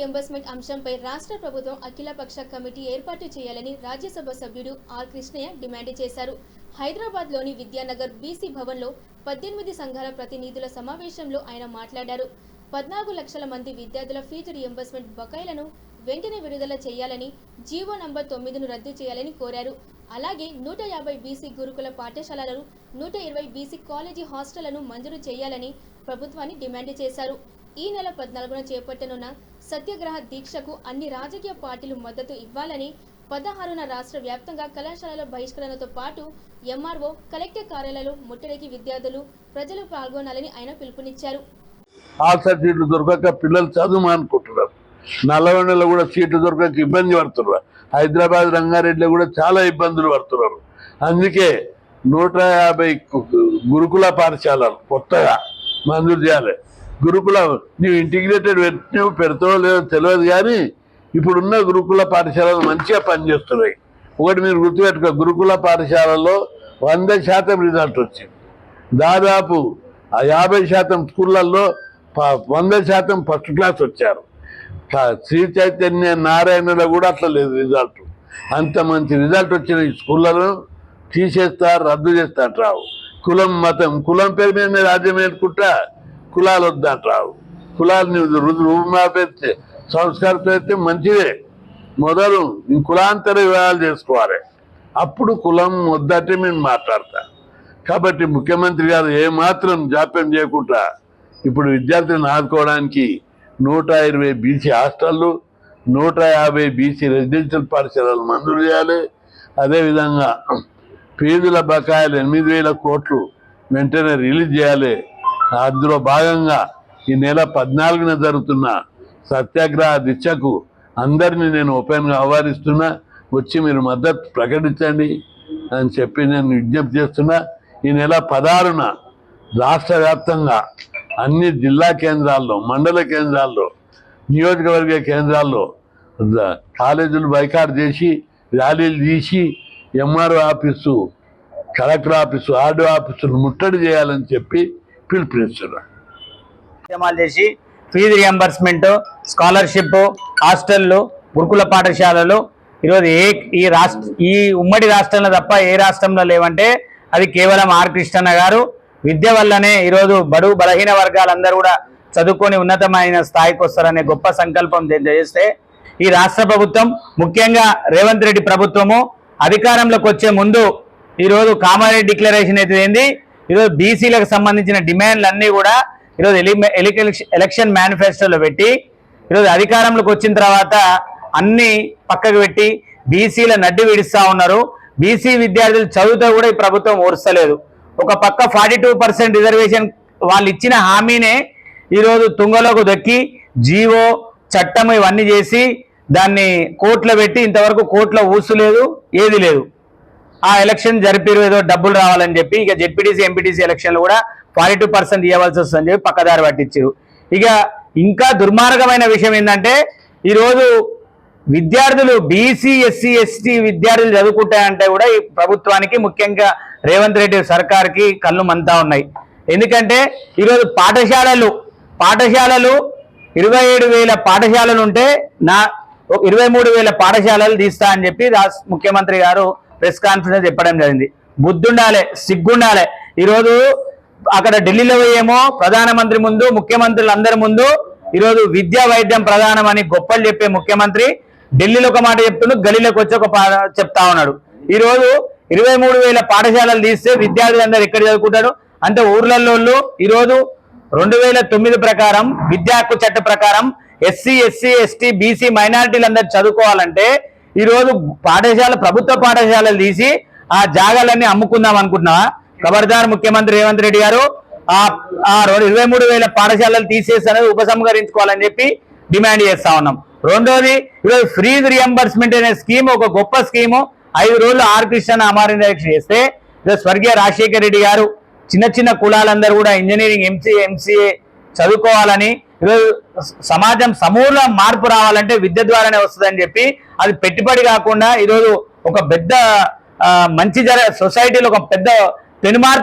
Reimbursement అంశంపై రాష్ట్ర ప్రభుత్వం అఖిలపక్ష కమిటీ ఏర్పాటు చేయాలని రాజ్యసభ సభ్యుడు ఆర్ కృష్ణయ్య డిమాండ్ చేశారు. హైదరాబాద్లోని విద్యానగర్ బీసీ భవన్లో 18 సంఘాల ప్రతినిధుల సమావేశంలో ఆయన మాట్లాడారు. 14 లక్షల మంది విద్యార్థుల ఫీజు రియంబర్స్మెంట్ బకాయిలను వెంటనే విడుదల చేయాలని, జీవో నంబర్ 9ను రద్దు చేయాలని కోరారు. అలాగే 150 బీసీ గురుకుల పాఠశాలలను, 120 బీసీ కాలేజీ హాస్టళ్లను మంజూరు చేయాలని ప్రభుత్వాన్ని డిమాండ్ చేశారు. ఈ నెల 14న చేపట్టనున్న సత్యాగ్రహ దీక్షకు అన్ని రాజకీయ పార్టీలు మద్దతు ఇవ్వాలని, 16న రాష్ట్ర వ్యాప్తంగా కళాశాలల బహిష్కరణతో పాటు ఎంఆర్ఓ, కలెక్టర్ కార్యాలయాలు ముట్టడికి విద్యార్థులు, ప్రజలు పాల్గొనాలని ఆయన పిలుపునిచ్చారు. సీట్లు దొరకక పిల్లలు చదువు అనుకుంటున్నారు. నల్లగొండలో కూడా సీట్లు దొరకక ఇబ్బంది పడుతున్నారు. హైదరాబాద్, రంగారెడ్డిలో కూడా చాలా ఇబ్బందులు పడుతున్నారు. అందుకే 150 గురుకుల పాఠశాలలు కొత్తగా మంజూరు చేయాలి. గురుకుల నీవు ఇంటిగ్రేటెడ్ పెడతావో లేదో తెలియదు, కానీ ఇప్పుడున్న గురుకుల పాఠశాలలు మంచిగా పనిచేస్తున్నాయి. ఒకటి మీరు గుర్తుపెట్టుకో, గురుకుల పాఠశాలలో 100% రిజల్ట్ వచ్చింది. దాదాపు 50% స్కూళ్ళల్లో 100% ఫస్ట్ క్లాస్ వచ్చారు. శ్రీ చైతన్య నారాయణలో కూడా అట్లా లేదు రిజల్ట్. అంత మంచి రిజల్ట్ వచ్చిన ఈ స్కూళ్ళను తీసేస్తారు, రద్దు చేస్తారు. రావు కులం, మతం, కులం పేరు మీద రాజ్యం ఏర్కుంటా కులాలు వద్దంటావు. కులాన్ని రూపుమాపేస్తే సంస్కారంతో అయితే మంచిదే. మొదలు ఈ కులాంతర వివాహాలు చేసుకోవాలి, అప్పుడు కులం వద్దంటే మేము మాట్లాడతా. కాబట్టి ముఖ్యమంత్రి గారు ఏమాత్రం జాప్యం చేయకుండా ఇప్పుడు విద్యార్థులను ఆదుకోవడానికి 120 బీసీ హాస్టళ్ళు, 150 బీసీ రెసిడెన్షియల్ పాఠశాలలు మంజూరు చేయాలి. అదేవిధంగా ఫీజుల బకాయిలు 8,000 కోట్లు వెంటనే రిలీజ్ చేయాలి. అందులో భాగంగా ఈ నెల 14న జరుగుతున్న సత్యాగ్రహ దీక్షకు అందరినీ నేను ఓపెన్గా ఆహ్వానిస్తున్నా. వచ్చి మీరు మద్దతు ప్రకటించండి అని చెప్పి నేను విజ్ఞప్తి చేస్తున్నా. ఈ నెల 16న రాష్ట్ర వ్యాప్తంగా అన్ని జిల్లా కేంద్రాల్లో, మండల కేంద్రాల్లో, నియోజకవర్గ కేంద్రాల్లో కాలేజీలు బైకాట్ చేసి, ర్యాలీలు తీసి, MRO office, collector office, RDO ఆఫీసులు ముట్టడి చేయాలని చెప్పి పిలుపునిస్తున్నారు. చేసి ఫీజు రియంబర్స్మెంట్, స్కాలర్షిప్, హాస్టళ్ళు, గురుకుల పాఠశాలలు ఈరోజు ఈ ఉమ్మడి రాష్ట్రంలో తప్ప ఏ రాష్ట్రంలో లేవంటే అది కేవలం ఆర్ కృష్ణన్న గారు విద్య వల్లనే ఈరోజు బడుగు బలహీన వర్గాలందరూ కూడా చదువుకొని ఉన్నతమైన స్థాయికి వస్తారనే గొప్ప సంకల్పం చేస్తే ఈ రాష్ట్ర ప్రభుత్వం, ముఖ్యంగా రేవంత్ రెడ్డి ప్రభుత్వము అధికారంలోకి వచ్చే ముందు ఈరోజు కామారెడ్డి డిక్లరేషన్ అయితే ఏంది, ఈరోజు బీసీలకు సంబంధించిన డిమాండ్లు అన్నీ కూడా ఈరోజు ఎలక్షన్ మేనిఫెస్టోలో పెట్టి ఈరోజు అధికారంలోకి వచ్చిన తర్వాత అన్ని పక్కకు పెట్టి బీసీల నడ్డి విడిస్తా ఉన్నారు. బీసీ విద్యార్థులు చదువుతో కూడా ఈ ప్రభుత్వం ఓర్చలేదు. ఒక పక్క 42% రిజర్వేషన్ వాళ్ళు ఇచ్చిన హామీనే ఈరోజు తుంగలోకి దొక్కి జీవో, చట్టం ఇవన్నీ చేసి దాన్ని కోర్టులో పెట్టి ఇంతవరకు కోర్టులో ఊసులేదు, ఏది లేదు. ఆ ఎలక్షన్ జరిపిరు ఏదో డబ్బులు రావాలని చెప్పి ఇక జెడ్పీటీసీ, ఎంపీటీసీ ఎలక్షన్లు కూడా 42% ఇవ్వాల్సి వస్తుందని చెప్పి పక్కదారి పట్టించారు. ఇక ఇంకా దుర్మార్గమైన విషయం ఏంటంటే ఈరోజు విద్యార్థులు బీసీ, ఎస్సీ, ఎస్టీ విద్యార్థులు చదువుకుంటాయంటే కూడా ఈ ప్రభుత్వానికి, ముఖ్యంగా రేవంత్ రెడ్డి సర్కార్కి కళ్ళు మంతా ఉన్నాయి. ఎందుకంటే ఈరోజు పాఠశాలలు 27,000 పాఠశాలలు ఉంటే 23,000 పాఠశాలలు తీస్తా అని చెప్పి ముఖ్యమంత్రి గారు ప్రెస్ కాన్ఫరెన్స్ చెప్పడం జరిగింది. బుద్ధుండాలి, సిగ్గుండాలి. ఈరోజు అక్కడ ఢిల్లీలో ఏమో ప్రధానమంత్రి ముందు, ముఖ్యమంత్రులు అందరి ముందు ఈరోజు విద్యా వైద్యం ప్రధానమని గొప్పలు చెప్పే ముఖ్యమంత్రి ఢిల్లీలో ఒక మాట చెప్తున్నాడు, గలీలోకి వచ్చి ఒక చెప్తా ఉన్నాడు. ఈరోజు 23,000 పాఠశాలలు తీస్తే విద్యార్థులందరూ ఎక్కడ చదువుకుంటారు అంటే ఊర్లలో. ఈరోజు 2009 ప్రకారం విద్యా హక్కు చట్ట ప్రకారం ఎస్సీ, ఎస్సీ, ఎస్టీ, బీసీ మైనారిటీలందరూ చదువుకోవాలంటే ఈరోజు ప్రభుత్వ పాఠశాలలు తీసి ఆ జాగాలన్నీ అమ్ముకుందాం అనుకుంటున్నావా? ఖబర్దార్ ముఖ్యమంత్రి రేవంత్ రెడ్డి గారు ఆ 23,000 పాఠశాలలు తీసేసి అనేది ఉపసంహరించుకోవాలని చెప్పి డిమాండ్ చేస్తా ఉన్నాం. రెండోది, ఈరోజు ఫీజు రియంబర్స్మెంట్ అనే స్కీమ్ ఒక గొప్ప స్కీము 5 రోజులు ఆర్ కృష్ణ అమరణ దీక్ష చేస్తే ఈరోజు స్వర్గీయ రాజశేఖర రెడ్డి గారు చిన్న కులాలందరూ కూడా ఇంజనీరింగ్, ఎంసీఏ చదువుకోవాలని, ఈరోజు సమాజం సమూల మార్పు రావాలంటే విద్య ద్వారానే వస్తుందని చెప్పి అది పెట్టుబడి కాకుండా ఈరోజు ఒక పెద్ద మంచి సొసైటీలో ఒక పెద్ద పెను మార్పు